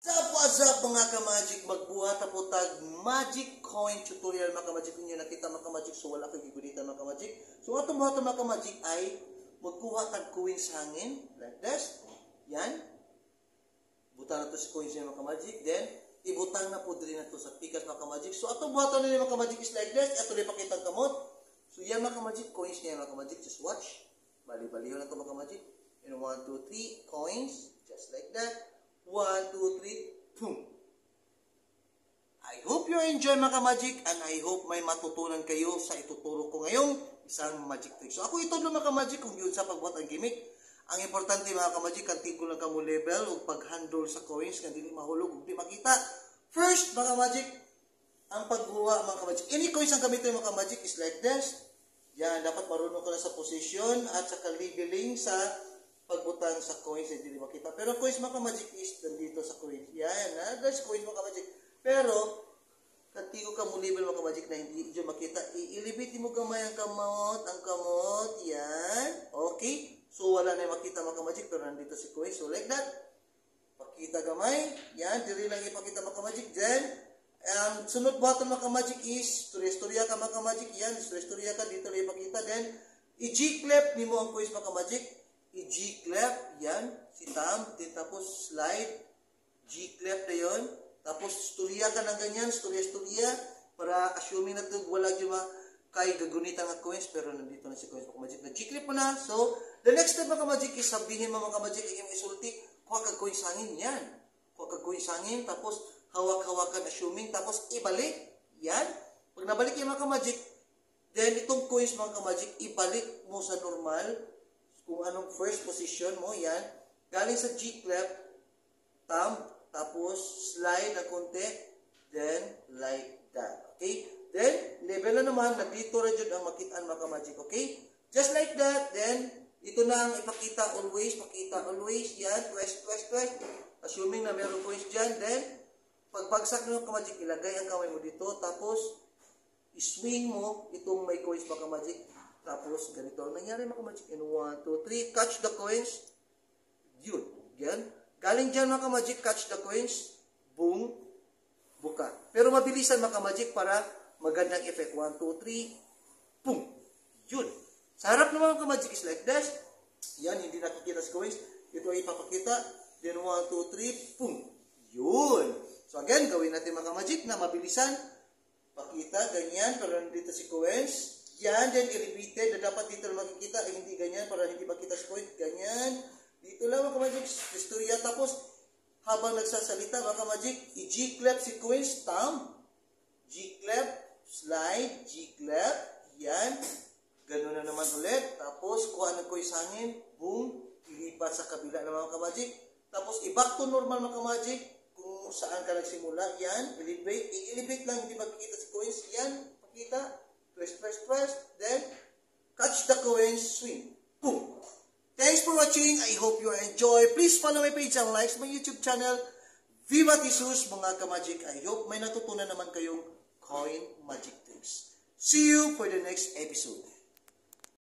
What's up mga ka-magic? Magbuhat na po tag magic coin tutorial mga ka-magic. Kung nyo nakita mga ka-magic, so wala kang gigunitan mga ka-magic. So atong buhat mga ka-magic ay magkuha tag coin sa hangin. Like this. Yan. Butang na to si coins niya mga ka-magic. Then, ibutang na po din na to sa pikas mga ka-magic. So atong buhat na mga ka-magic is like this. Ito na ipakita ang kamot. So yan mga ka-magic, coins niya mga ka-magic. Just watch. Bali-baliho na to mga ka-magic. And 1, 2, 3 coins. Just like that. 1, 2, 3, boom! I hope you enjoy mga ka-magic and I hope may matutunan kayo sa ituturo ko ngayong isang magic trick. So ako ito lang mga ka-magic kung yun sa pagbuhat ang gimmick. Ang importante mga ka-magic, kantin ko lang kamo level o pag-handle sa coins kung hindi mahulog o hindi makita. First mga ka-magic, ang pagbuha mga ka-magic. Any coins ang gamitin mga ka-magic is like this. Yan, dapat marunong ka na sa position at sa leveling sa pagbutang sa coins, hindi makita. Pero coins mga ka-magic is nandito sa coins. Yan, there's coins mga ka-magic. Pero, kantigo ka mo level mga ka-magic na hindi dyan makita. Iilibit mo gamay ang kamot, yan. Okay? So, wala na yung makita mga ka-magic, pero nandito si coins. So, like that. Pakita gamay. Yan, diri lang ipakita mga ka-magic. Then, sunod buhatan mga ka-magic is, storya ka mga ka-magic. Yan, storya ka, dito lang ipakita. Then, i-G-clap ni mo ang coins mga ka-magic. I-G-clap, yan, si thumb, tapos slide, G-clap na yun, tapos storya ka ng ganyan, storya, para assuming na ito, wala dyan kay gagunita ng coins, pero nandito na si coins mga ka-magic, na G-clap mo na. So, the next step mga ka-magic is sabihin mga ka-magic, yung isulti, kuha kag coins hangin, yan, kuha kag coins hangin, tapos hawak-hawakan assuming, tapos ibalik, yan, pag nabalik yung mga ka-magic, then itong coins mga ka-magic, ibalik mo sa normal, kung anong first position mo, yan. Galing sa G-clap, thumb, tapos slide na konti, then like that. Okay? Then, level na naman, nandito rin dyan ang makitaan mga ka-magic. Okay? Just like that, then, ito na ang ipakita always, yan, twist. Assuming na meron coins dyan, then, pagbagsak nyo ka-magic, ilagay ang kamay mo dito, tapos, iswing mo itong may coins mga ka-magic. Tapos, ganito ang nangyari mga ka-magic. In 1, 2, 3, catch the coins. Yun. Yan. Galing dyan mga ka-magic, catch the coins. Boom. Buka. Pero mabilisan mga ka-magic para magandang effect. 1, 2, 3. Boom. Yun. Sa harap naman mga ka-magic is like this. Yan, hindi nakikita sa coins. Ito ay ipapakita. Then 1, 2, 3. Boom. Yun. So again, gawin natin mga ka-magic na mabilisan. Pakita, ganyan. Pero nandito si coins. Yan, then i-repeated na dapat dito lang makikita, hindi ganyan, para hindi makita sa point, ganyan. Dito lang mga ka-magic, istorya. Tapos, habang nagsasalita mga ka-magic, i-G-clap si coins, thumb, G-clap, slide, G-clap, yan. Ganun na naman ulit. Tapos, kuha ng coins hangin, boom, ilipat sa kabila ng mga ka-magic. Tapos, i-back to normal mga ka-magic, kung saan ka nagsimula, yan, i-elevate lang, hindi makikita si coins, yan, pakita. Press, then catch the coins, swing. Boom! Thanks for watching. I hope you enjoy. Please follow my page and like my YouTube channel, Viva Jesus mga ka-magic. I hope may natutunan naman kayong coin magic tricks. See you for the next episode.